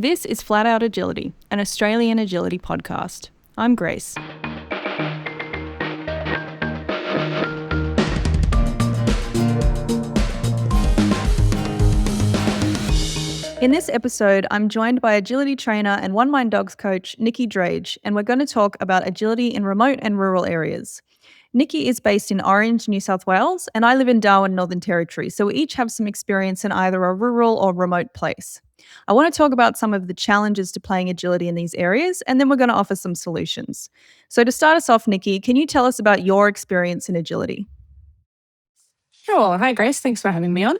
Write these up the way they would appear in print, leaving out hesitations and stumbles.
This is Flat Out Agility, an Australian agility podcast. I'm Grace. In this episode, I'm joined by agility trainer and OneMind Dogs coach Niki Drage, and we're going to talk about agility in remote and rural areas. Niki is based in Orange, New South Wales, and I live in Darwin, Northern Territory, so we each have some experience in either a rural or remote place. I want to talk about some of the challenges to playing agility in these areas, and then we're going to offer some solutions. So to start us off, Niki, can you tell us about your experience in agility? Sure. Hi, Grace. Thanks for having me on.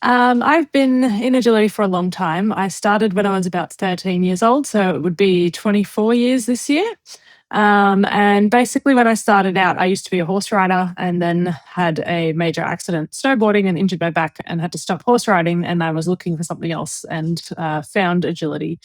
I've been in agility for a long time. I started when I was about 13 years old, so it would be 24 years this year. And basically, when I started out, I used to be a horse rider and then had a major accident snowboarding and injured my back and had to stop horse riding. And I was looking for something else and found agility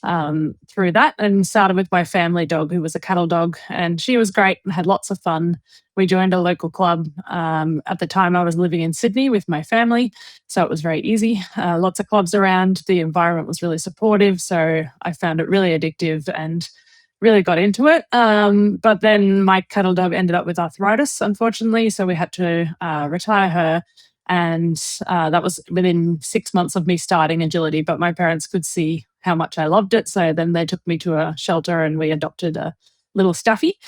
through that and started with my family dog, who was a cattle dog. And she was great and had lots of fun. We joined a local club. At the time, I was living in Sydney with my family, so it was very easy. Lots of clubs around. The environment was really supportive, so I found it really addictive and really got into it. But then my cattle dog ended up with arthritis, unfortunately, so we had to retire her. And that was within 6 months of me starting agility, but my parents could see how much I loved it. So then they took me to a shelter and we adopted a little Staffy,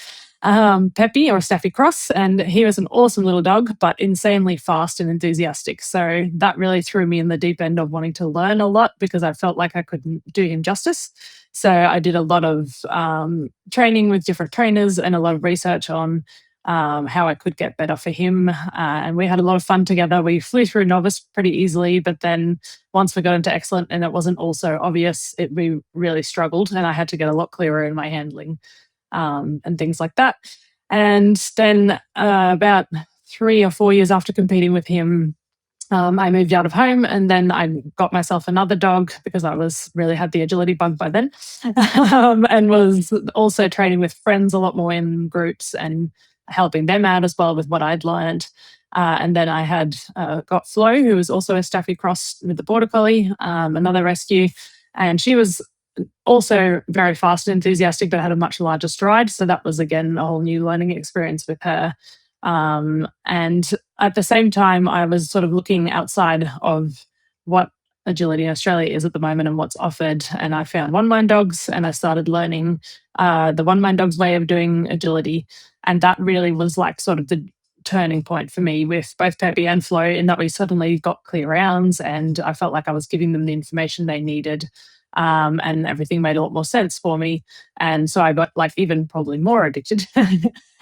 Peppy, or Staffy Cross. And he was an awesome little dog, but insanely fast and enthusiastic. So that really threw me in the deep end of wanting to learn a lot because I felt like I couldn't do him justice. So I did a lot of training with different trainers and a lot of research on how I could get better for him. And we had a lot of fun together. We flew through novice pretty easily, but then once we got into excellent and it wasn't also obvious, we really struggled and I had to get a lot clearer in my handling and things like that. And then about 3 or 4 years after competing with him, I moved out of home and then I got myself another dog because I was really had the agility bug by then and was also training with friends a lot more in groups and helping them out as well with what I'd learned. And then I had got Flo, who was also a Staffy Cross with the Border Collie, another rescue. And she was also very fast and enthusiastic, but had a much larger stride. So that was, again, a whole new learning experience with her. And at the same time, I was sort of looking outside of what agility in Australia is at the moment and what's offered. And I found OneMind Dogs and I started learning the OneMind Dogs way of doing agility. And that really was like sort of the turning point for me with both Peppy and Flo, in that we suddenly got clear rounds and I felt like I was giving them the information they needed. And everything made a lot more sense for me. And so I got like even probably more addicted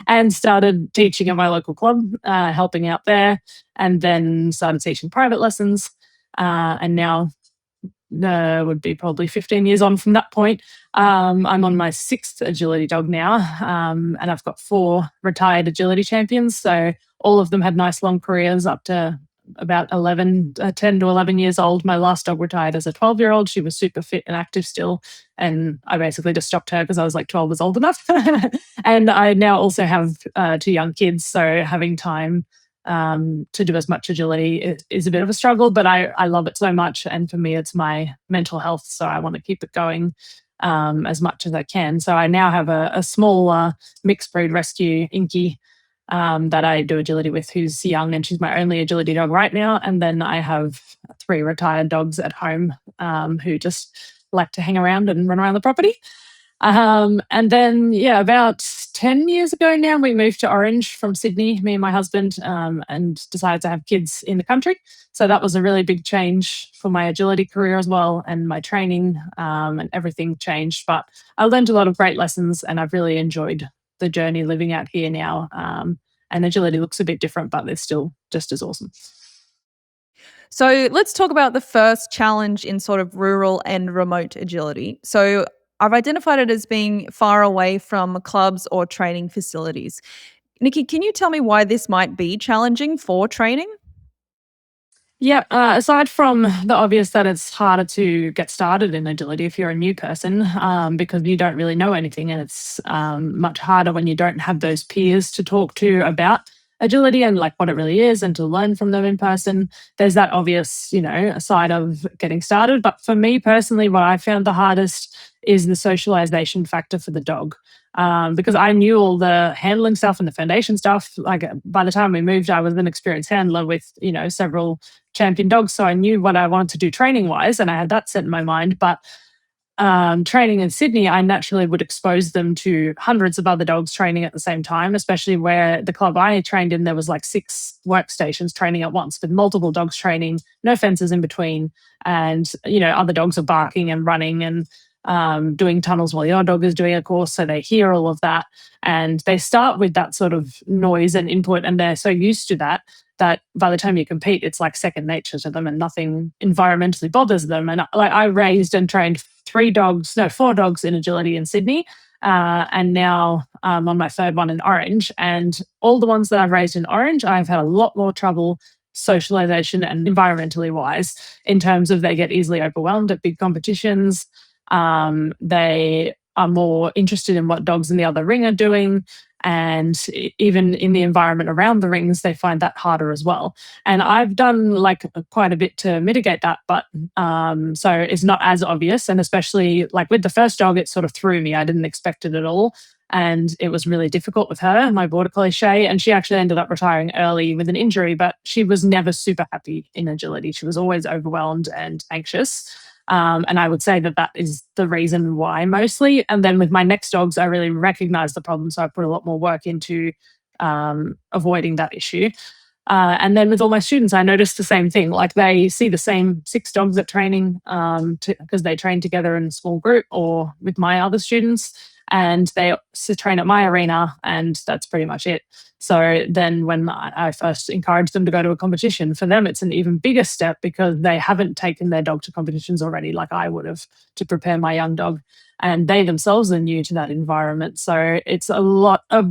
and started teaching at my local club, helping out there, and then started teaching private lessons. And now would be probably 15 years on from that point. I'm on my 6th agility dog now, and I've got 4 retired agility champions. So all of them had nice long careers up to about 10 to 11 years old. My last dog retired as a 12-year-old. She was super fit and active still. And I basically just stopped her because I was like 12 was old enough. And I now also have 2 young kids. So having time to do as much agility is a bit of a struggle, but I love it so much. And for me, it's my mental health. So I want to keep it going as much as I can. So I now have a small mixed breed rescue, Inky, that I do agility with, who's young, and she's my only agility dog right now. And then I have 3 retired dogs at home who just like to hang around and run around the property. And then, about 10 years ago now, we moved to Orange from Sydney, me and my husband, and decided to have kids in the country. So that was a really big change for my agility career as well, and my training, and everything changed. But I learned a lot of great lessons and I've really enjoyed the journey living out here now. And agility looks a bit different, but it's still just as awesome. So let's talk about the first challenge in sort of rural and remote agility. So I've identified it as being far away from clubs or training facilities. Niki, can you tell me why this might be challenging for training? Yeah, aside from the obvious that it's harder to get started in agility if you're a new person, because you don't really know anything, and it's much harder when you don't have those peers to talk to about agility and like what it really is and to learn from them in person. There's that obvious, side of getting started. But for me personally, what I found the hardest is the socialization factor for the dog. Because I knew all the handling stuff and the foundation stuff. Like by the time we moved, I was an experienced handler with, several champion dogs. So I knew what I wanted to do training wise, and I had that set in my mind. But training in Sydney, I naturally would expose them to hundreds of other dogs training at the same time, especially where the club I trained in, there was like 6 workstations training at once with multiple dogs training, no fences in between. And, other dogs are barking and running and doing tunnels while your dog is doing a course. So they hear all of that. And they start with that sort of noise and input, and they're so used to that that by the time you compete, it's like second nature to them and nothing environmentally bothers them. And like I raised and trained 4 dogs in agility in Sydney. And now I'm on my 3rd one in Orange. And all the ones that I've raised in Orange, I've had a lot more trouble socialization and environmentally wise in terms of they get easily overwhelmed at big competitions. They are more interested in what dogs in the other ring are doing. And even in the environment around the rings, they find that harder as well. And I've done like quite a bit to mitigate that, but so it's not as obvious. And especially like with the first dog, it sort of threw me. I didn't expect it at all. And it was really difficult with her, my border collie Shay. And she actually ended up retiring early with an injury, but she was never super happy in agility. She was always overwhelmed and anxious. And I would say that that is the reason why mostly. And then with my next dogs, I really recognized the problem. So I put a lot more work into avoiding that issue. And then with all my students, I noticed the same thing. Like they see the same 6 dogs at training because they train together in a small group or with my other students. And they train at my arena, and that's pretty much it. So then when I first encourage them to go to a competition, for them, it's an even bigger step because they haven't taken their dog to competitions already, like I would have to prepare my young dog. And they themselves are new to that environment. So it's a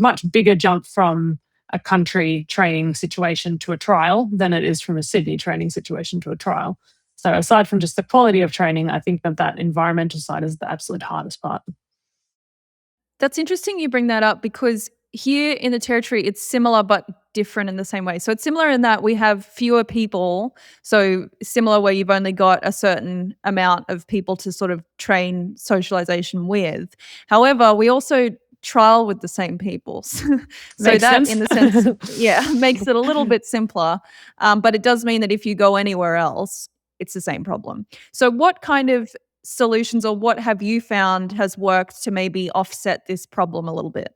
much bigger jump from a country training situation to a trial than it is from a Sydney training situation to a trial. So aside from just the quality of training, I think that environmental side is the absolute hardest part. That's interesting you bring that up because here in the territory, it's similar but different in the same way. So it's similar in that we have fewer people. So similar where you've only got a certain amount of people to sort of train socialization with. However, we also trial with the same people. So Makes that, sense. in the sense, yeah, makes it a little bit simpler. But it does mean that if you go anywhere else, it's the same problem. So what kind of solutions or what have you found has worked to maybe offset this problem a little bit?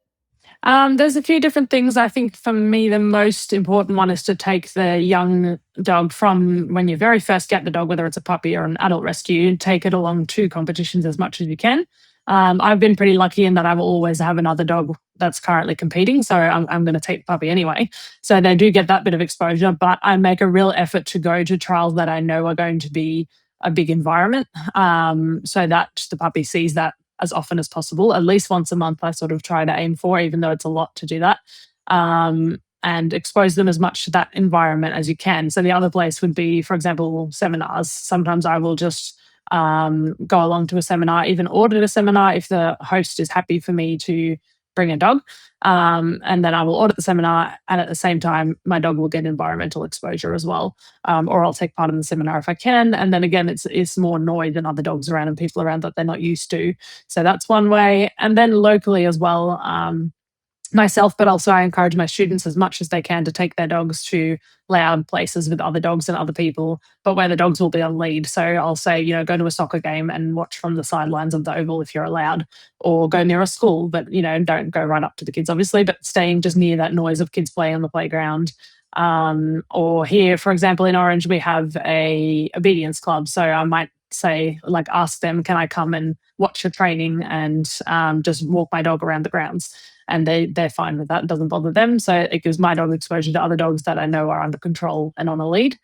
There's a few different things. I think for me, the most important one is to take the young dog from when you very first get the dog, whether it's a puppy or an adult rescue, take it along to competitions as much as you can. I've been pretty lucky in that I will always have another dog that's currently competing. So I'm going to take the puppy anyway. So they do get that bit of exposure, but I make a real effort to go to trials that I know are going to be a big environment so that the puppy sees that as often as possible. At least once a month, I sort of try to aim for, even though it's a lot to do that, and expose them as much to that environment as you can. So the other place would be, for example, seminars. Sometimes I will just go along to a seminar, even order a seminar if the host is happy for me to bring a dog. And then I will audit the seminar, and at the same time, my dog will get environmental exposure as well. Or I'll take part in the seminar if I can. And then again, it's more noise and other dogs around and people around that they're not used to. So that's one way. And then locally as well, myself, but also I encourage my students as much as they can to take their dogs to loud places with other dogs and other people, but where the dogs will be on lead. So I'll say, go to a soccer game and watch from the sidelines of the oval if you're allowed, or go near a school, but don't go right up to the kids, obviously, but staying just near that noise of kids playing on the playground. Or here, for example, in Orange, we have a obedience club. So I might say, like, ask them, can I come and watch your training and just walk my dog around the grounds? And they're fine with that. It doesn't bother them. So it gives my dog exposure to other dogs that I know are under control and on a lead.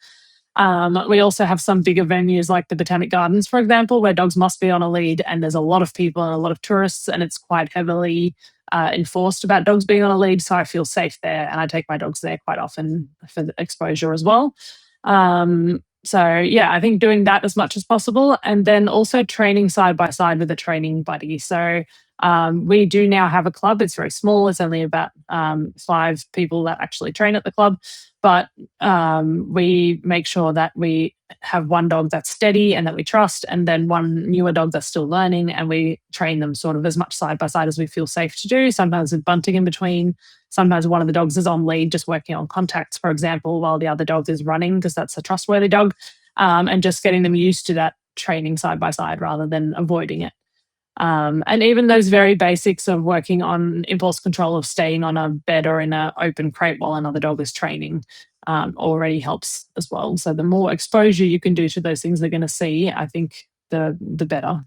We also have some bigger venues like the Botanic Gardens, for example, where dogs must be on a lead, and there's a lot of people and a lot of tourists, and it's quite heavily enforced about dogs being on a lead. So I feel safe there, and I take my dogs there quite often for the exposure as well. So yeah, I think doing that as much as possible, and then also training side by side with a training buddy. So We do now have a club. It's very small. It's only about 5 people that actually train at the club. But we make sure that we have one dog that's steady and that we trust, and then one newer dog that's still learning. And we train them sort of as much side by side as we feel safe to do, sometimes with bunting in between. Sometimes one of the dogs is on lead, just working on contacts, for example, while the other dog is running, because that's a trustworthy dog, and just getting them used to that training side by side rather than avoiding it. And even those very basics of working on impulse control, of staying on a bed or in an open crate while another dog is training, already helps as well. So the more exposure you can do to those things they're going to see, I think the better.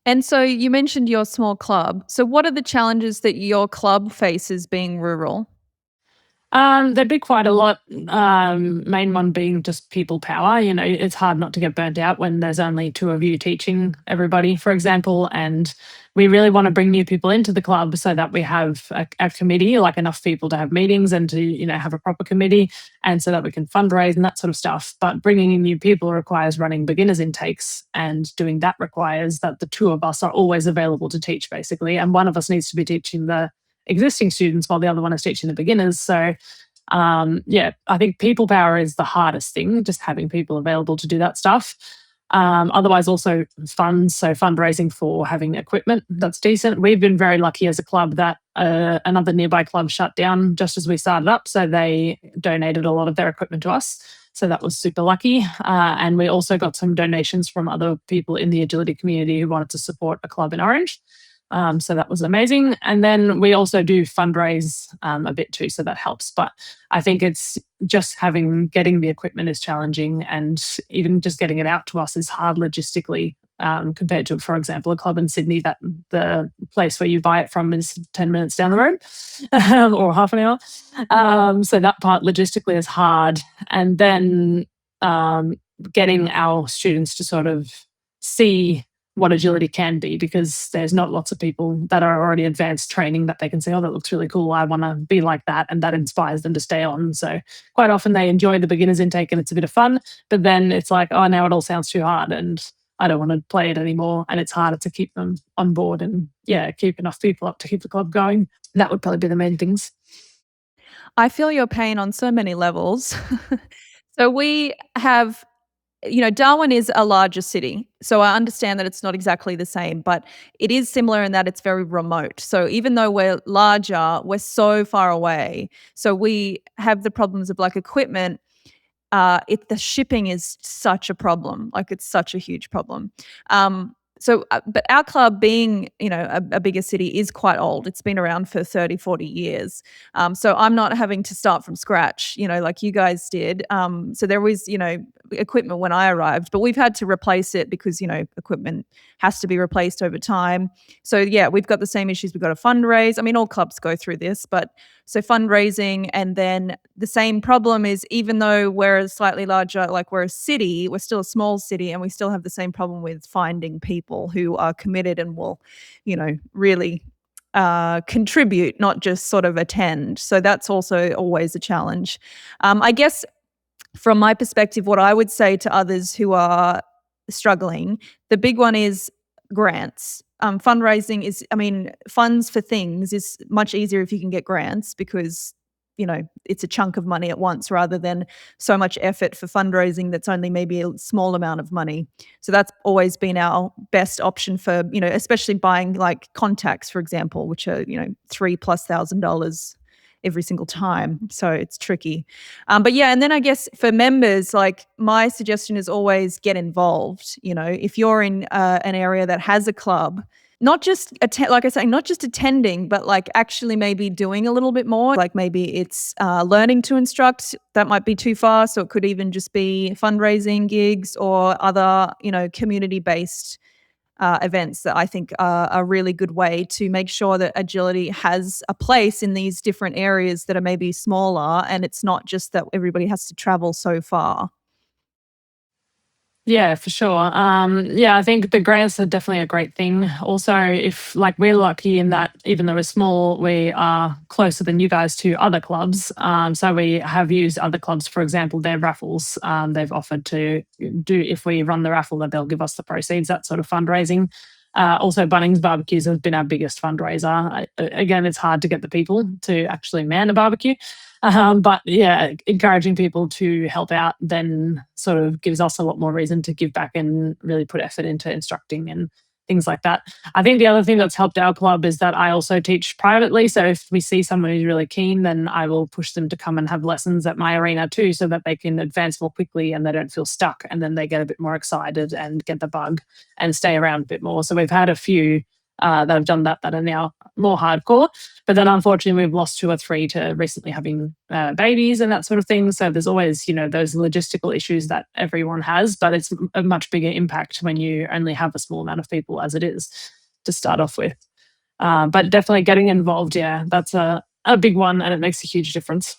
And so you mentioned your small club. So what are the challenges that your club faces being rural? There'd be quite a lot. Main one being just people power. You know, it's hard not to get burnt out when there's only two of you teaching everybody, for example. And we really want to bring new people into the club so that we have a committee, like enough people to have meetings and to, have a proper committee, and so that we can fundraise and that sort of stuff. But bringing in new people requires running beginners intakes, and doing that requires that the two of us are always available to teach, basically. And one of us needs to be teaching the existing students while the other one is teaching the beginners. So yeah, I think people power is the hardest thing, just having people available to do that stuff. Otherwise, also funds, so fundraising for having equipment that's decent. We've been very lucky as a club that another nearby club shut down just as we started up, so they donated a lot of their equipment to us. So that was super lucky. And we also got some donations from other people in the agility community who wanted to support a club in Orange. So that was amazing. And then we also do fundraise a bit too, so that helps. But I think it's just getting the equipment is challenging, and even just getting it out to us is hard logistically, compared to, for example, a club in Sydney that the place where you buy it from is 10 minutes down the road or half an hour. So that part logistically is hard. And then getting our students to sort of see what agility can be, because there's not lots of people that are already advanced training that they can say, oh, that looks really cool, I want to be like that, and that inspires them to stay on. So quite often they enjoy the beginners intake and it's a bit of fun, but then it's like, oh, now it all sounds too hard and I don't want to play it anymore, and it's harder to keep them on board and keep enough people up to keep the club going. That would probably be the main things. I feel your pain on so many levels. So we have, Darwin is a larger city. So I understand that it's not exactly the same, but it is similar in that it's very remote. So even though we're larger, we're so far away. So we have the problems of like equipment. The shipping is such a problem. Like it's such a huge problem. But our club being, a bigger city is quite old. It's been around for 30, 40 years. So I'm not having to start from scratch, like you guys did. So there was, equipment when I arrived, but we've had to replace it because, equipment has to be replaced over time. So yeah, we've got the same issues. We've got to fundraise. I mean, all clubs go through this, but so fundraising, and then the same problem is, even though we're a slightly larger, like we're a city, we're still a small city, and we still have the same problem with finding people who are committed and will, really contribute, not just sort of attend. So that's also always a challenge. I guess from my perspective, what I would say to others who are struggling, the big one is grants. Fundraising is, I mean, funds for things is much easier if you can get grants, because, it's a chunk of money at once rather than so much effort for fundraising that's only maybe a small amount of money. So that's always been our best option for, especially buying like contacts, for example, which are, $3,000+ every single time. So it's tricky. But yeah, and then I guess for members, like my suggestion is always get involved. If you're in an area that has a club, not just like I say, not just attending, but like actually maybe doing a little bit more. Like maybe it's learning to instruct. That might be too far, so it could even just be fundraising gigs or other, community-based events that I think are a really good way to make sure that agility has a place in these different areas that are maybe smaller, and it's not just that everybody has to travel so far. Yeah, for sure. I think the grants are definitely a great thing. Also, if like we're lucky in that even though we're small, we are closer than you guys to other clubs. So we have used other clubs, for example, their raffles. They've offered to do, if we run the raffle, that they'll give us the proceeds, that sort of fundraising. Also, Bunnings barbecues has been our biggest fundraiser. Again, it's hard to get the people to actually man a barbecue. But yeah, encouraging people to help out then sort of gives us a lot more reason to give back and really put effort into instructing and things like that. I think the other thing that's helped our club is that I also teach privately. So if we see someone who's really keen, then I will push them to come and have lessons at my arena too, so that they can advance more quickly and they don't feel stuck. And then they get a bit more excited and get the bug and stay around a bit more. So we've had a few that have done that are now more hardcore. But then unfortunately, we've lost 2 or 3 to recently having babies and that sort of thing. So there's always, those logistical issues that everyone has, but it's a much bigger impact when you only have a small amount of people as it is to start off with. But definitely getting involved, yeah, that's a big one, and it makes a huge difference.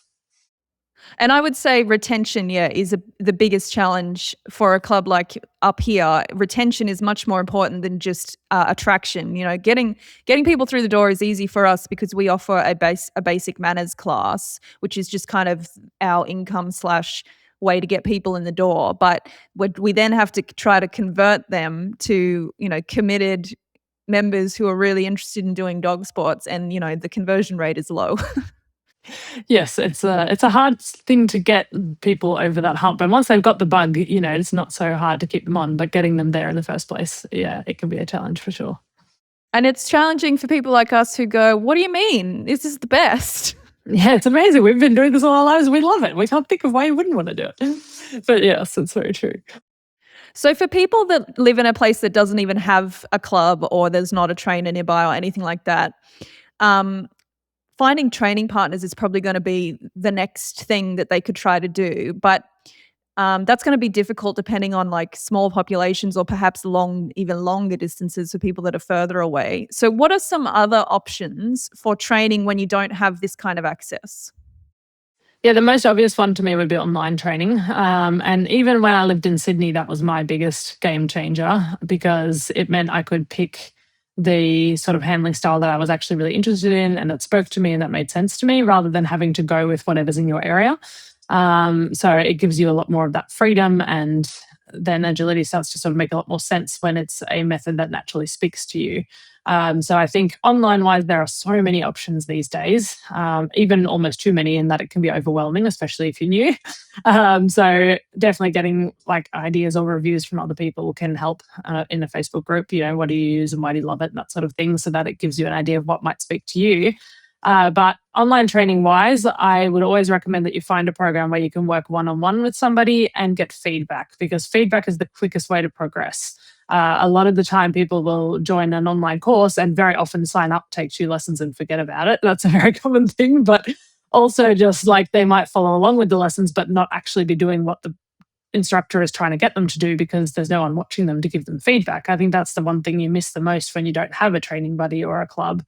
And I would say retention, yeah, is the biggest challenge for a club like up here. Retention is much more important than just attraction. Getting people through the door is easy for us because we offer a basic manners class, which is just kind of our income slash way to get people in the door. But we then have to try to convert them to committed members who are really interested in doing dog sports, and the conversion rate is low. Yes, it's a hard thing to get people over that hump. And once they've got the bug, it's not so hard to keep them on. But getting them there in the first place, yeah, it can be a challenge for sure. And it's challenging for people like us who go, "What do you mean? This is the best." Yeah, it's amazing. We've been doing this all our lives. We love it. We can't think of why you wouldn't want to do it. But yes, it's very true. So for people that live in a place that doesn't even have a club, or there's not a trainer nearby or anything like that, um, finding training partners is probably going to be the next thing that they could try to do. But that's going to be difficult depending on like small populations or perhaps even longer distances for people that are further away. So what are some other options for training when you don't have this kind of access? Yeah, the most obvious one to me would be online training. And even when I lived in Sydney, that was my biggest game changer because it meant I could pick the sort of handling style that I was actually really interested in and that spoke to me and that made sense to me rather than having to go with whatever's in your area. So it gives you a lot more of that freedom, and then agility starts to sort of make a lot more sense when it's a method that naturally speaks to you. So I think online wise, there are so many options these days, even almost too many in that it can be overwhelming, especially if you're new. So definitely getting like ideas or reviews from other people can help in a Facebook group. What do you use and why do you love it and that sort of thing, so that it gives you an idea of what might speak to you. But online training wise, I would always recommend that you find a program where you can work one-on-one with somebody and get feedback, because feedback is the quickest way to progress. A lot of the time people will join an online course and very often sign up, take 2 lessons and forget about it. That's a very common thing, but also just like they might follow along with the lessons but not actually be doing what the instructor is trying to get them to do because there's no one watching them to give them feedback. I think that's the one thing you miss the most when you don't have a training buddy or a club.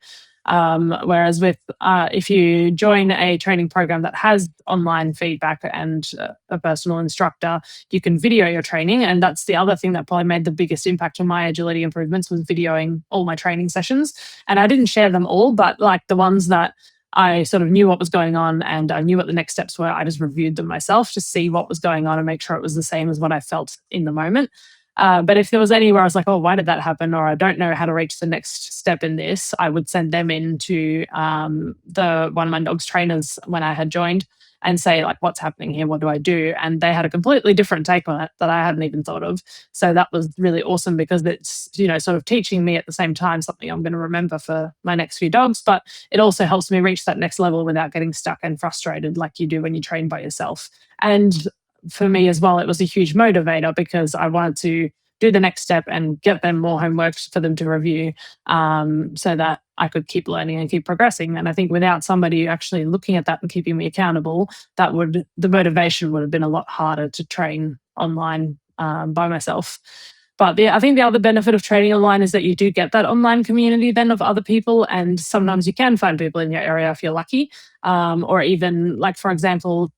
Whereas with if you join a training program that has online feedback and a personal instructor, you can video your training. And that's the other thing that probably made the biggest impact on my agility improvements, was videoing all my training sessions. And I didn't share them all, but like the ones that I sort of knew what was going on and I knew what the next steps were, I just reviewed them myself to see what was going on and make sure it was the same as what I felt in the moment. But if there was anywhere I was like, oh, why did that happen? Or I don't know how to reach the next step in this, I would send them into the OneMind Dogs trainers when I had joined and say, like, what's happening here? What do I do? And they had a completely different take on it that I hadn't even thought of. So that was really awesome because it's, sort of teaching me at the same time something I'm going to remember for my next few dogs. But it also helps me reach that next level without getting stuck and frustrated like you do when you train by yourself. And for me as well, it was a huge motivator because I wanted to do the next step and get them more homework for them to review, so that I could keep learning and keep progressing. And I think without somebody actually looking at that and keeping me accountable, the motivation would have been a lot harder to train online by myself. But I think the other benefit of training online is that you do get that online community then of other people, and sometimes you can find people in your area if you're lucky, or even like, for example,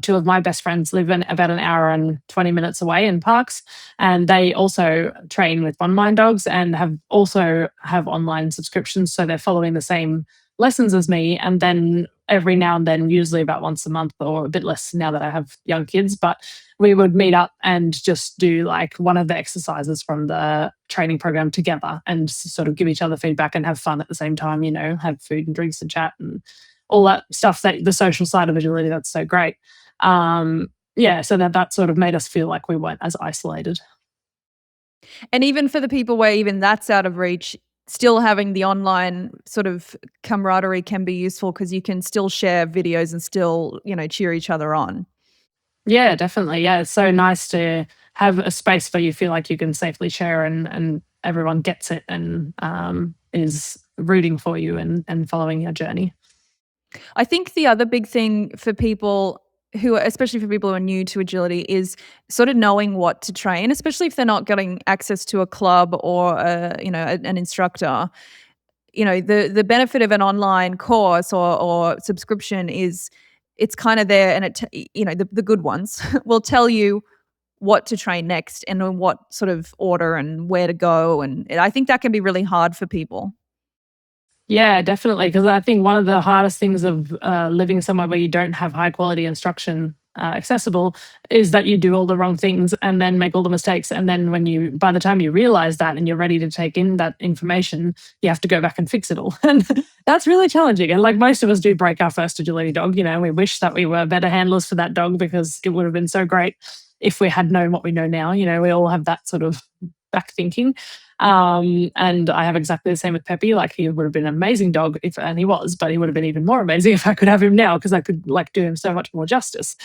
2 of my best friends live in about an hour and 20 minutes away in parks, and they also train with OneMind Dogs and have online subscriptions. So they're following the same lessons as me. And then every now and then, usually about once a month or a bit less now that I have young kids, but we would meet up and just do like one of the exercises from the training program together and sort of give each other feedback and have fun at the same time, have food and drinks and chat and all that stuff, that the social side of agility, that's so great. Yeah, so that sort of made us feel like we weren't as isolated. And even for the people where even that's out of reach, still having the online sort of camaraderie can be useful because you can still share videos and still, cheer each other on. Yeah, definitely. Yeah, it's so nice to have a space where you feel like you can safely share and everyone gets it and is rooting for you and following your journey. I think the other big thing for people who are, especially for people who are new to agility, is sort of knowing what to train, especially if they're not getting access to a club or an instructor. The benefit of an online course or subscription is it's kind of there, and the good ones will tell you what to train next and in what sort of order and where to go, and I think that can be really hard for people. Yeah, definitely. Because I think one of the hardest things of living somewhere where you don't have high quality instruction accessible is that you do all the wrong things and then make all the mistakes. And then by the time you realize that and you're ready to take in that information, you have to go back and fix it all. And that's really challenging. And like most of us do break our first agility dog, we wish that we were better handlers for that dog because it would have been so great if we had known what we know now. We all have that sort of back thinking. And I have exactly the same with Peppy. Like he would have been an amazing dog and he was, but he would have been even more amazing if I could have him now because I could like do him so much more justice.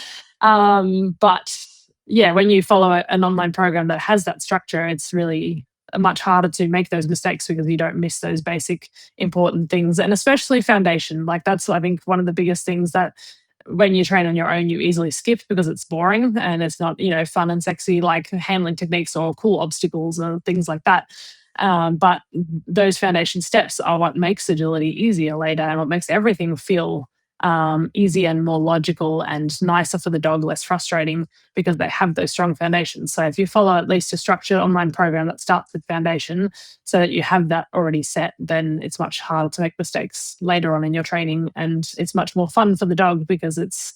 But yeah, when you follow an online program that has that structure, it's really much harder to make those mistakes because you don't miss those basic important things, and especially foundation. Like that's I think one of the biggest things that when you train on your own, you easily skip because it's boring and it's not, fun and sexy like handling techniques or cool obstacles or things like that. But those foundation steps are what makes agility easier later and what makes everything feel easier and more logical and nicer for the dog, less frustrating because they have those strong foundations. So if you follow at least a structured online program that starts with foundation so that you have that already set, then it's much harder to make mistakes later on in your training. And it's much more fun for the dog because it's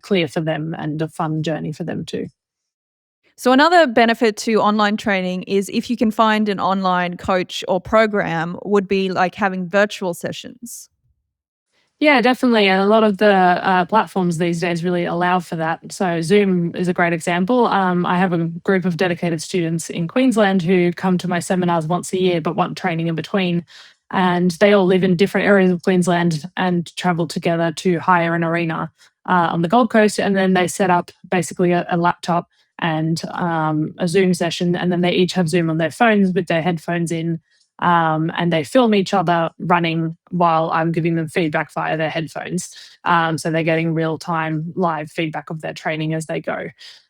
clear for them and a fun journey for them too. So another benefit to online training is if you can find an online coach or program would be like having virtual sessions. Yeah, definitely. And a lot of the platforms these days really allow for that. So, Zoom is a great example. I have a group of dedicated students in Queensland who come to my seminars once a year but want training in between. And they all live in different areas of Queensland and travel together to hire an arena on the Gold Coast. And then they set up basically a laptop and a Zoom session. And then they each have Zoom on their phones with their headphones in, and they film each other running while I'm giving them feedback via their headphones. So they're getting real time live feedback of their training as they go.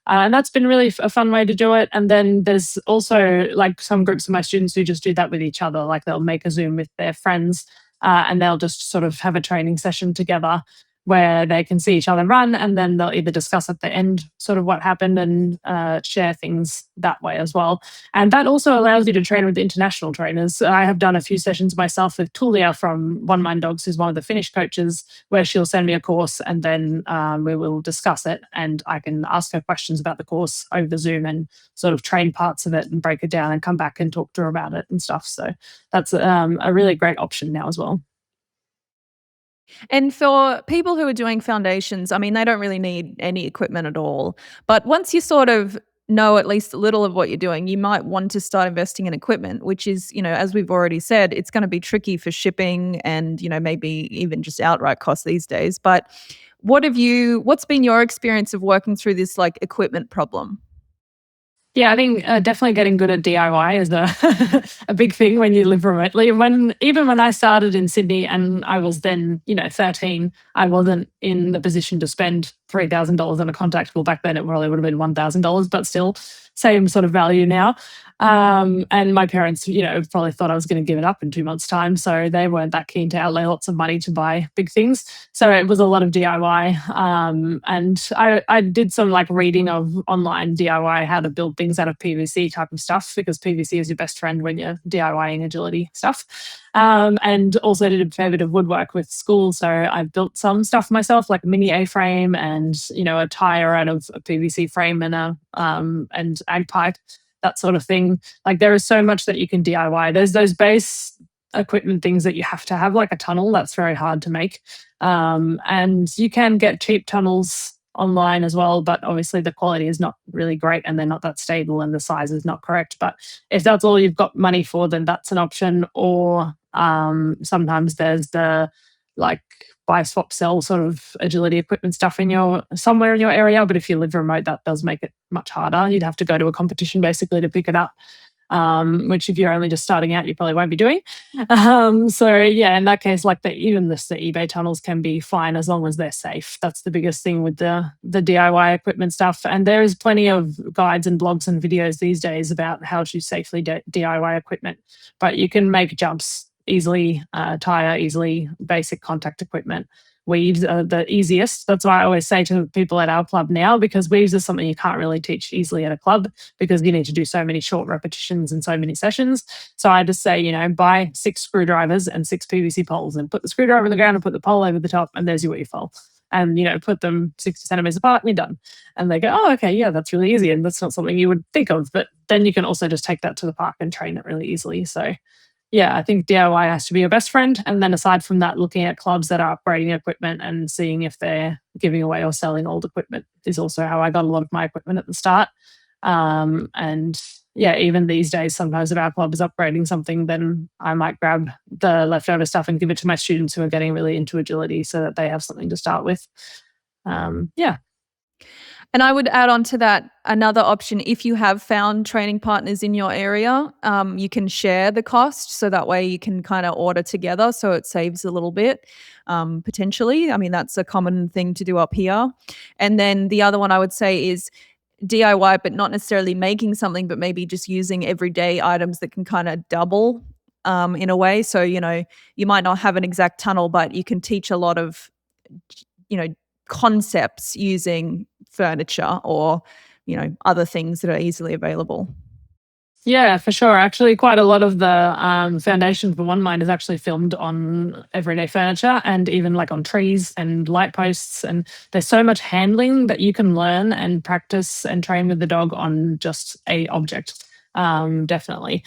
And that's been really a fun way to do it. And then there's also like some groups of my students who just do that with each other. Like they'll make a Zoom with their friends and they'll just sort of have a training session together where they can see each other run, and then they'll either discuss at the end sort of what happened and share things that way as well. And that also allows you to train with international trainers. I have done a few sessions myself with Tulia from OneMind Dogs, who's one of the Finnish coaches, where she'll send me a course and then we will discuss it, and I can ask her questions about the course over Zoom and sort of train parts of it and break it down and come back and talk to her about it and stuff. So that's a really great option now as well. And for people who are doing foundations, I mean, they don't really need any equipment at all. But once you sort of know at least a little of what you're doing, you might want to start investing in equipment, which is, as we've already said, it's going to be tricky for shipping and, maybe even just outright costs these days. But what's been your experience of working through this like equipment problem? Yeah, I think definitely getting good at DIY is a a big thing when you live remotely. Even when I started in Sydney and I was then 13, I wasn't in the position to spend $3,000 on a contactable. Back then, it probably would have been $1,000, but still same sort of value now. And my parents, probably thought I was going to give it up in 2 months' time, so they weren't that keen to outlay lots of money to buy big things. So it was a lot of DIY, and I did some like reading of online DIY how to build things out of PVC type of stuff because PVC is your best friend when you're DIYing agility stuff. And also did a fair bit of woodwork with school, so I built some stuff myself, like a mini A-frame and a tire out of a PVC frame and and ag pipe, that sort of thing. Like there is so much that you can DIY. There's those base equipment things that you have to have, like a tunnel. That's very hard to make. And you can get cheap tunnels online as well, but obviously the quality is not really great and they're not that stable and the size is not correct. But if that's all you've got money for, then that's an option. Or sometimes there's the like buy swap sell sort of agility equipment stuff in your somewhere in your area. But if you live remote, that does make it much harder. You'd have to go to a competition basically to pick it up. Which if you're only just starting out, you probably won't be doing. So yeah, in that case, like even the eBay tunnels can be fine as long as they're safe. That's the biggest thing with the DIY equipment stuff. And there is plenty of guides and blogs and videos these days about how to safely DIY equipment. But you can make jumps easily, tire easily, basic contact equipment. Weaves are the easiest. That's why I always say to people at our club now, because weaves is something you can't really teach easily at a club because you need to do so many short repetitions and so many sessions. So I just say, buy 6 screwdrivers and 6 PVC poles and put the screwdriver in the ground and put the pole over the top, and there's your weave pole. And, put them 60 centimeters apart and you're done. And they go, oh, okay, yeah, that's really easy. And that's not something you would think of. But then you can also just take that to the park and train it really easily. So yeah, I think DIY has to be your best friend. And then aside from that, looking at clubs that are upgrading equipment and seeing if they're giving away or selling old equipment is also how I got a lot of my equipment at the start. And yeah, even these days, sometimes if our club is upgrading something, then I might grab the leftover stuff and give it to my students who are getting really into agility so that they have something to start with. Yeah. And I would add on to that another option. If you have found training partners in your area, you can share the cost. So that way you can kind of order together. So it saves a little bit potentially. I mean, that's a common thing to do up here. And then the other one I would say is DIY, but not necessarily making something, but maybe just using everyday items that can kind of double in a way. So, you might not have an exact tunnel, but you can teach a lot of, concepts using furniture or, other things that are easily available. Yeah, for sure. Actually, quite a lot of the foundation for OneMind is actually filmed on everyday furniture and even like on trees and light posts. And there's so much handling that you can learn and practice and train with the dog on just a object. Definitely.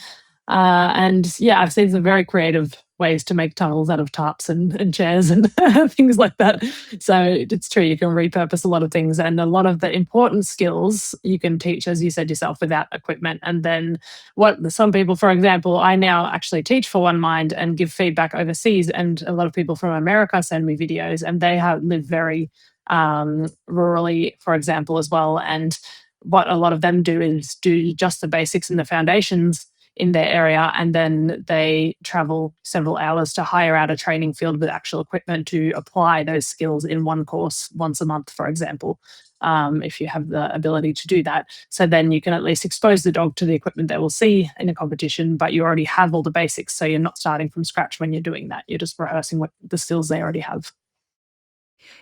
And yeah, I've seen some very creative ways to make tunnels out of tarps and chairs and things like that. So it's true, you can repurpose a lot of things, and a lot of the important skills you can teach, as you said yourself, without equipment. And then what some people, for example, I now actually teach for OneMind and give feedback overseas, and a lot of people from America send me videos, and they have live very rurally, for example, as well. And what a lot of them do is do just the basics and the foundations in their area, and then they travel several hours to hire out a training field with actual equipment to apply those skills in one course once a month, for example, if you have the ability to do that. So then you can at least expose the dog to the equipment they will see in a competition, but you already have all the basics, so you're not starting from scratch when you're doing that. You're just rehearsing what the skills they already have.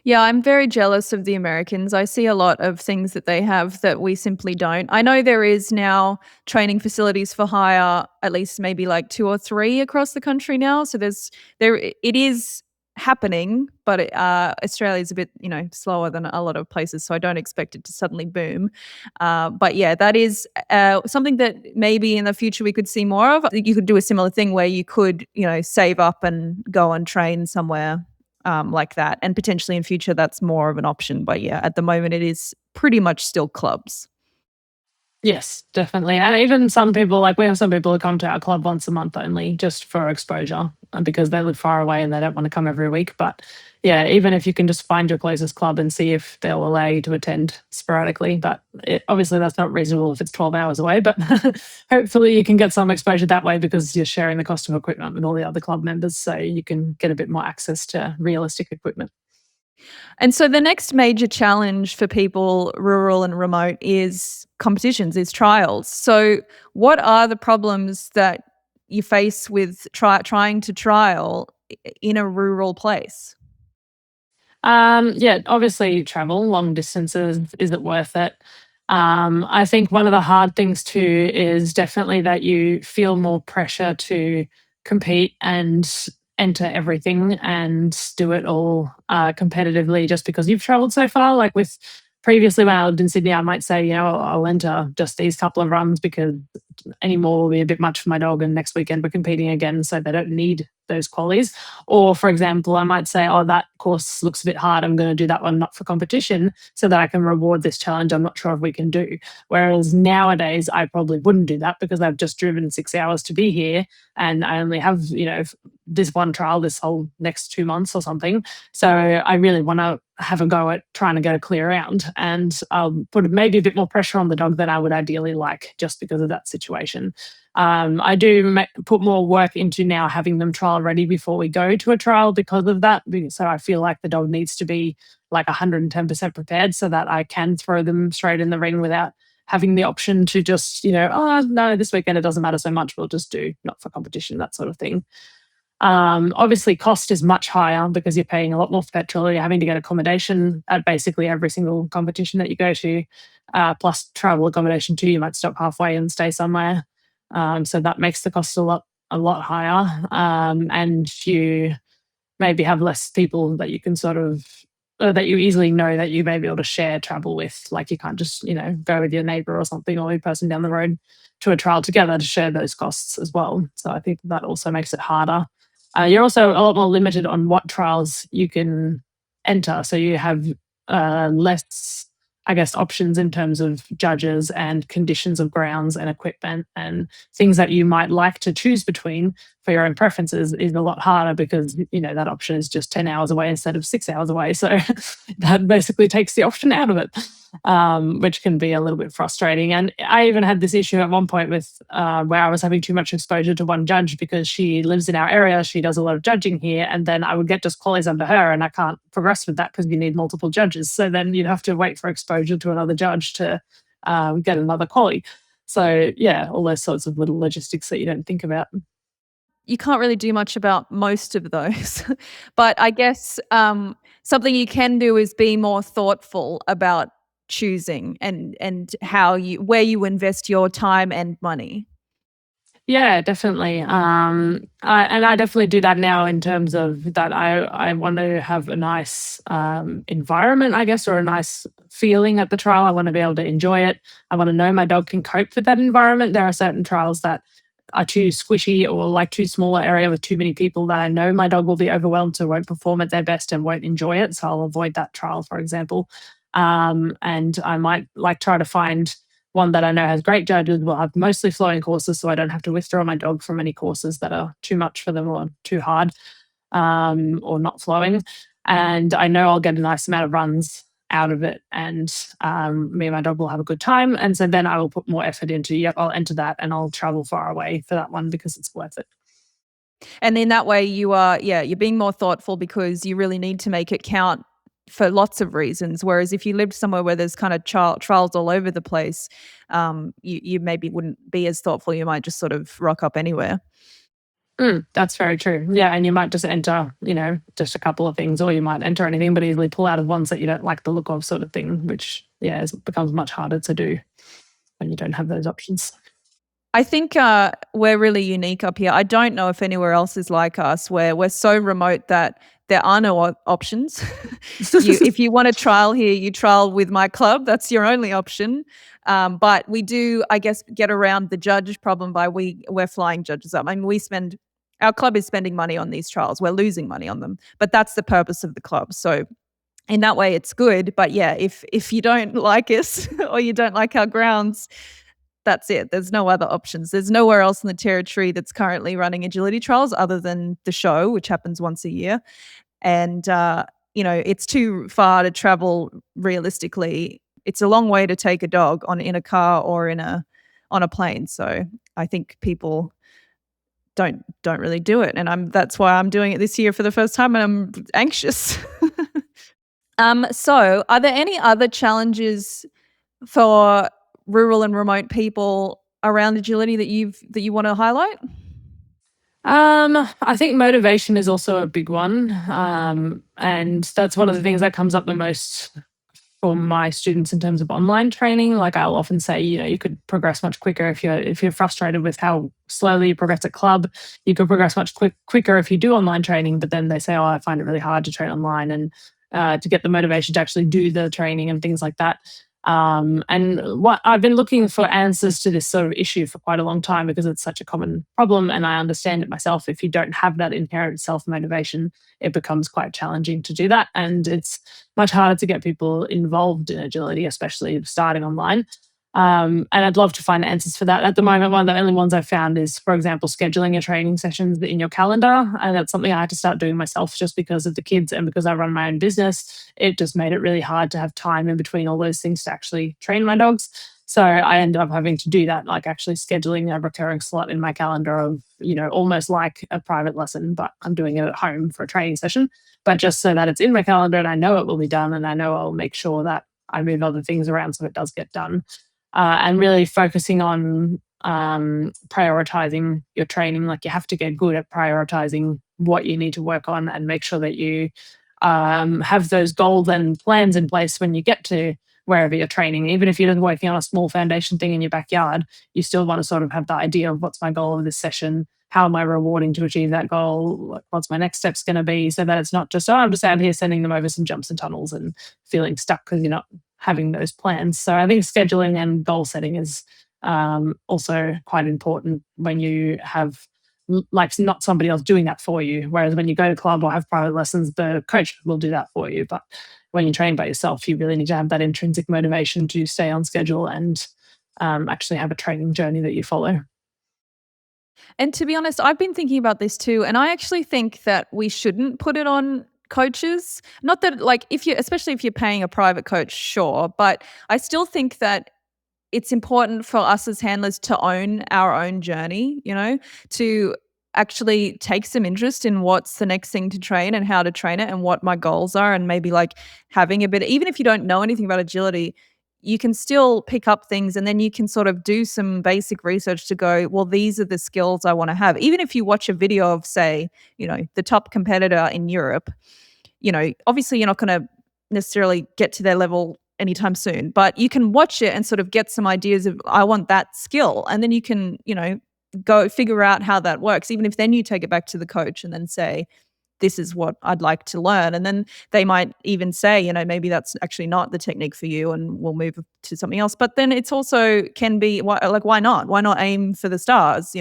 Yeah, I'm very jealous of the Americans. I see a lot of things that they have that we simply don't. I know there is now training facilities for hire, at least maybe like 2 or 3 across the country now. So it is happening, but Australia is a bit, slower than a lot of places, so I don't expect it to suddenly boom. But yeah, that is something that maybe in the future we could see more of. I think you could do a similar thing where you could, save up and go and train somewhere like that. And potentially in future, that's more of an option. But yeah, at the moment, it is pretty much still clubs. Yes, definitely. And even some people, like we have some people who come to our club once a month only just for exposure because they live far away and they don't want to come every week. But yeah, even if you can just find your closest club and see if they'll allow you to attend sporadically. But obviously, that's not reasonable if it's 12 hours away. But hopefully, you can get some exposure that way because you're sharing the cost of equipment with all the other club members. So you can get a bit more access to realistic equipment. And so the next major challenge for people rural and remote is competitions, is trials. So what are the problems that you face with trying to trial in a rural place? Yeah, obviously travel long distances. Is it worth it? I think one of the hard things too is definitely that you feel more pressure to compete and enter everything and do it all competitively just because you've traveled so far. Like with previously when I lived in Sydney, I might say, I'll enter just these couple of runs because any more will be a bit much for my dog. And next weekend we're competing again, so they don't need those qualies. Or, for example, I might say, oh, that course looks a bit hard. I'm going to do that one not for competition so that I can reward this challenge I'm not sure if we can do. Whereas nowadays, I probably wouldn't do that because I've just driven 6 hours to be here and I only have, this one trial this whole next 2 months or something. So I really want to have a go at trying to get a clear round and put maybe a bit more pressure on the dog than I would ideally like just because of that situation. I do put more work into now having them trial ready before we go to a trial because of that. So I feel like the dog needs to be like 110% prepared so that I can throw them straight in the ring without having the option to just, oh, no, this weekend it doesn't matter so much. We'll just do not for competition, that sort of thing. Obviously, cost is much higher because you're paying a lot more for petrol. You're having to get accommodation at basically every single competition that you go to, plus travel accommodation too. You might stop halfway and stay somewhere. So that makes the cost a lot higher. And you maybe have less people that you can sort of that you easily know that you may be able to share travel with. Like you can't just, go with your neighbor or something or your person down the road to a trial together to share those costs as well. So I think that also makes it harder. You're also a lot more limited on what trials you can enter. So you have less, I guess, options in terms of judges and conditions of grounds and equipment and things that you might like to choose between for your own preferences is a lot harder because, that option is just 10 hours away instead of 6 hours away. So that basically takes the option out of it, which can be a little bit frustrating. And I even had this issue at one point with where I was having too much exposure to one judge because she lives in our area. She does a lot of judging here. And then I would get just qualies under her and I can't progress with that because you need multiple judges. So then you'd have to wait for exposure to another judge to get another quali. So yeah, all those sorts of little logistics that you don't think about. You can't really do much about most of those. But I guess, something you can do is be more thoughtful about choosing and how you where you invest your time and money. Yeah, definitely. I definitely do that now in terms of that I want to have a nice environment, I guess, or a nice feeling at the trial. I want to be able to enjoy it. I want to know my dog can cope with that environment. There are certain trials that are too squishy or like too small an area with too many people that I know my dog will be overwhelmed, so won't perform at their best and won't enjoy it. So I'll avoid that trial, for example. And I might like try to find one that I know has great judges, will have mostly flowing courses, so I don't have to withdraw my dog from any courses that are too much for them or too hard, or not flowing. And I know I'll get a nice amount of runs out of it, and me and my dog will have a good time. And so then I will put more effort into, yep, I'll enter that and I'll travel far away for that one because it's worth it. And in that way, you're being more thoughtful because you really need to make it count for lots of reasons. Whereas if you lived somewhere where there's kind of trials all over the place, you maybe wouldn't be as thoughtful. You might just sort of rock up anywhere. That's very true. Yeah, and you might just enter, just a couple of things, or you might enter anything, but easily pull out of ones that you don't like the look of, sort of thing, which, yeah, becomes much harder to do when you don't have those options. I think we're really unique up here. I don't know if anywhere else is like us, where we're so remote that there are no options. If you want to trial here, you trial with my club. That's your only option. But we do, I guess, get around the judge problem by we're flying judges up. I mean, our club is spending money on these trials. We're losing money on them, but that's the purpose of the club. So in that way, it's good. But yeah, if you don't like us or you don't like our grounds, that's it. There's no other options. There's nowhere else in the territory that's currently running agility trials other than the show, which happens once a year. And it's too far to travel realistically. It's a long way to take a dog in a car or on a plane. So I think people don't really do it, and that's why I'm doing it this year for the first time, and I'm anxious. So are there any other challenges for rural and remote people around agility that you want to highlight? I think motivation is also a big one. And that's one of the things that comes up the most for my students in terms of online training. Like I'll often say, you could progress much quicker if you're frustrated with how slowly you progress at club. You could progress much quicker if you do online training. But then they say, oh, I find it really hard to train online, and to get the motivation to actually do the training and things like that. And what I've been looking for answers to this sort of issue for quite a long time because it's such a common problem, and I understand it myself. If you don't have that inherent self motivation, it becomes quite challenging to do that, and it's much harder to get people involved in agility, especially starting online. And I'd love to find answers for that. At the moment, one of the only ones I've found is, for example, scheduling your training sessions in your calendar. And that's something I had to start doing myself just because of the kids and because I run my own business. It just made it really hard to have time in between all those things to actually train my dogs. So I ended up having to do that, like actually scheduling a recurring slot in my calendar of, almost like a private lesson, but I'm doing it at home for a training session. But just so that it's in my calendar and I know it will be done and I know I'll make sure that I move other things around so it does get done, and really focusing on prioritizing your training. Like you have to get good at prioritizing what you need to work on and make sure that you have those goals and plans in place when you get to wherever you're training. Even if you're just working on a small foundation thing in your backyard, you still want to sort of have the idea of what's my goal of this session? How am I rewarding to achieve that goal? What's my next steps going to be? So that it's not just, oh, I'm just out here sending them over some jumps and tunnels and feeling stuck because you're not having those plans. So I think scheduling and goal setting is also quite important when you have like not somebody else doing that for you. Whereas when you go to club or have private lessons, the coach will do that for you. But when you're training by yourself, you really need to have that intrinsic motivation to stay on schedule and actually have a training journey that you follow. And to be honest, I've been thinking about this too, and I actually think that we shouldn't put it on coaches. Not that like if you especially if you're paying a private coach, sure, but I still think that it's important for us as handlers to own our own journey, to actually take some interest in what's the next thing to train and how to train it and what my goals are. And maybe like having a bit, even if you don't know anything about agility, you can still pick up things and then you can sort of do some basic research to go, well, these are the skills I want to have. Even if you watch a video of, say, the top competitor in Europe, obviously you're not going to necessarily get to their level anytime soon, but you can watch it and sort of get some ideas of, I want that skill. And then you can, go figure out how that works. Even if then you take it back to the coach and then say, this is what I'd like to learn. And then they might even say, maybe that's actually not the technique for you and we'll move to something else. But then it's also can be like, why not? Why not aim for the stars?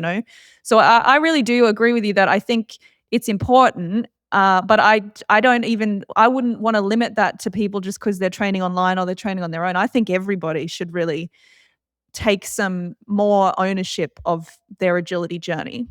So I really do agree with you that I think it's important. But I wouldn't want to limit that to people just because they're training online or they're training on their own. I think everybody should really take some more ownership of their agility journey.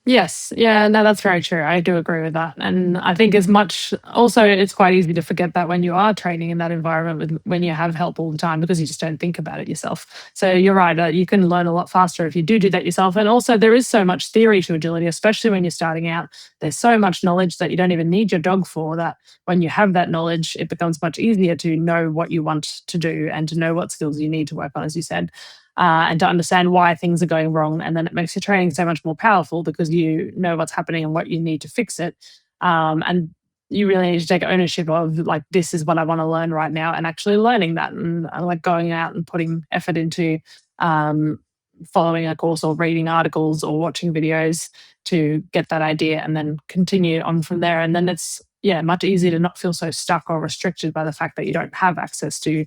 Yes. Yeah, no, that's very true. I do agree with that. And I think as much also it's quite easy to forget that when you are training in that environment when you have help all the time because you just don't think about it yourself. So you're right, you can learn a lot faster if you do that yourself. And also there is so much theory to agility, especially when you're starting out. There's so much knowledge that you don't even need your dog for, that when you have that knowledge, it becomes much easier to know what you want to do and to know what skills you need to work on, as you said, and to understand why things are going wrong. And then it makes your training so much more powerful because you know what's happening and what you need to fix it. And you really need to take ownership of like, this is what I want to learn right now, and actually learning that and like going out and putting effort into following a course or reading articles or watching videos to get that idea and then continue on from there. And then it's, yeah, much easier to not feel so stuck or restricted by the fact that you don't have access to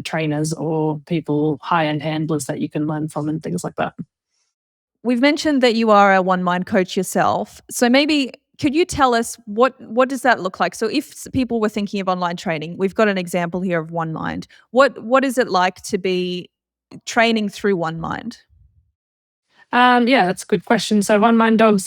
trainers or people, high-end handlers that you can learn from and things like that. We've mentioned that you are a OneMind coach yourself. So maybe could you tell us what does that look like? So if people were thinking of online training, we've got an example here of OneMind. What is it like to be training through OneMind? Yeah, that's a good question. So OneMind Dogs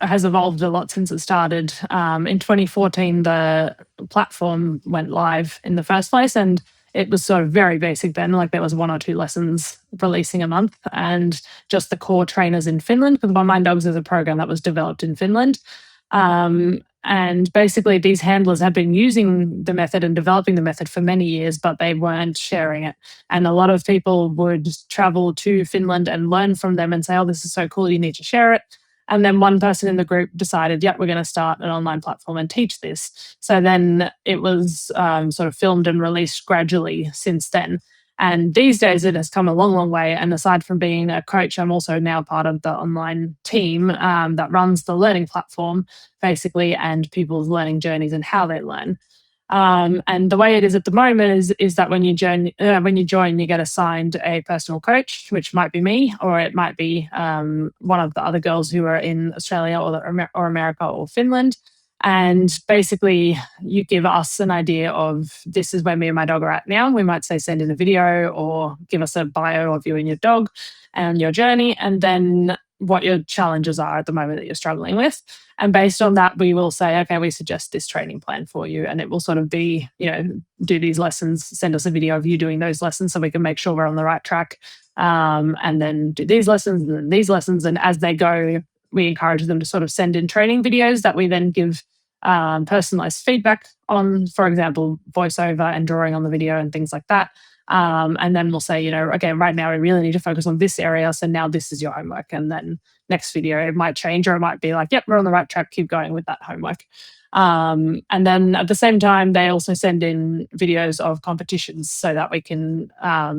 has evolved a lot since it started. In 2014, the platform went live in the first place, and it was sort of very basic then. Like there was one or two lessons releasing a month, and just the core trainers in Finland, because OneMind Dogs is a program that was developed in Finland. And basically, these handlers have been using the method and developing the method for many years, but they weren't sharing it. And a lot of people would travel to Finland and learn from them and say, oh, this is so cool, you need to share it. And then one person in the group decided, yeah, we're going to start an online platform and teach this. So then it was sort of filmed and released gradually since then. And these days, it has come a long, long way. And aside from being a coach, I'm also now part of the online team that runs the learning platform, basically, and people's learning journeys and how they learn. And the way it is at the moment is that when you join, you get assigned a personal coach, which might be me, or it might be one of the other girls who are in Australia or America or Finland. And basically, you give us an idea of this is where me and my dog are at now. We might say send in a video or give us a bio of you and your dog and your journey, and then what your challenges are at the moment that you're struggling with. And based on that, we will say, okay, we suggest this training plan for you. And it will sort of be, do these lessons, send us a video of you doing those lessons so we can make sure we're on the right track. And then do these lessons and then these lessons. And as they go, we encourage them to sort of send in training videos that we then give personalized feedback on, for example, voiceover and drawing on the video and things like that. And then we'll say, okay, right now we really need to focus on this area. So now this is your homework. And then next video, it might change, or it might be like, yep, we're on the right track, keep going with that homework. And then at the same time, they also send in videos of competitions so that we can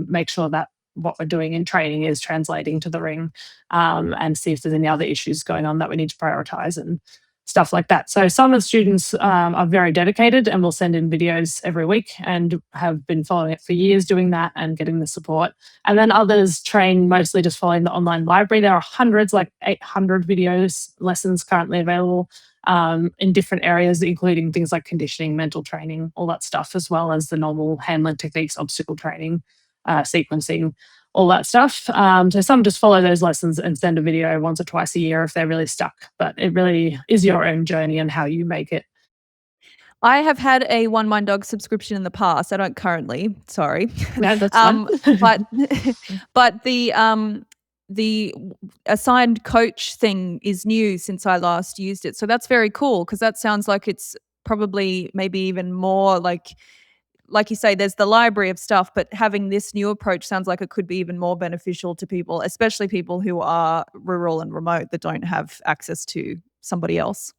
make sure that what we're doing in training is translating to the ring, and see if there's any other issues going on that we need to prioritize and stuff like that. So some of the students are very dedicated and will send in videos every week and have been following it for years, doing that and getting the support. And then others train mostly just following the online library. There are hundreds, like 800 videos, lessons currently available in different areas, including things like conditioning, mental training, all that stuff, as well as the normal handling techniques, obstacle training, sequencing, all that stuff. So some just follow those lessons and send a video once or twice a year if they're really stuck. But it really is your own journey and how you make it. I have had a OneMind Dog subscription in the past. I don't currently, sorry. No, that's fine. But but the assigned coach thing is new since I last used it. So that's very cool because that sounds like it's probably maybe even more like you say, there's the library of stuff, but having this new approach sounds like it could be even more beneficial to people, especially people who are rural and remote that don't have access to somebody else.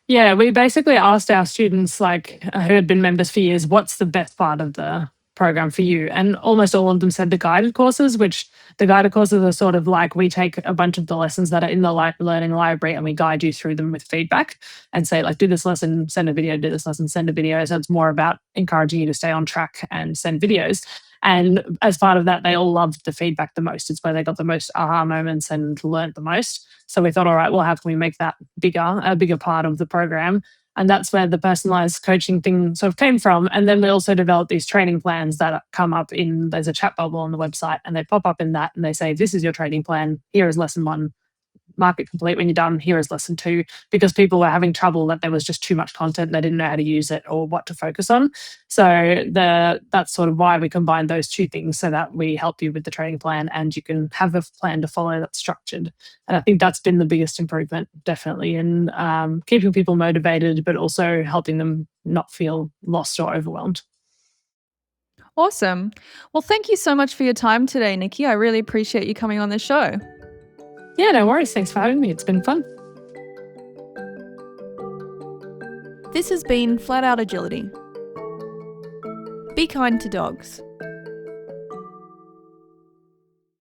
Yeah, we basically asked our students, like who had been members for years, what's the best part of the program for you? And almost all of them said the guided courses, which the guided courses are sort of like we take a bunch of the lessons that are in the learning library and we guide you through them with feedback and say, like, do this lesson, send a video, do this lesson, send a video. So it's more about encouraging you to stay on track and send videos. And as part of that, they all loved the feedback the most. It's where they got the most aha moments and learned the most. So we thought, all right, well, how can we make that a bigger part of the program? And that's where the personalized coaching thing sort of came from. And then we also developed these training plans that come up there's a chat bubble on the website and they pop up in that and they say, this is your training plan. Here is lesson 1. Mark it complete when you're done. Here is lesson 2, because people were having trouble that there was just too much content. They didn't know how to use it or what to focus on. So that's sort of why we combine those two things so that we help you with the training plan and you can have a plan to follow that's structured. And I think that's been the biggest improvement, definitely, in keeping people motivated, but also helping them not feel lost or overwhelmed. Awesome. Well, thank you so much for your time today, Nikki. I really appreciate you coming on the show. Yeah, no worries. Thanks for having me. It's been fun. This has been Flat Out Agility. Be kind to dogs.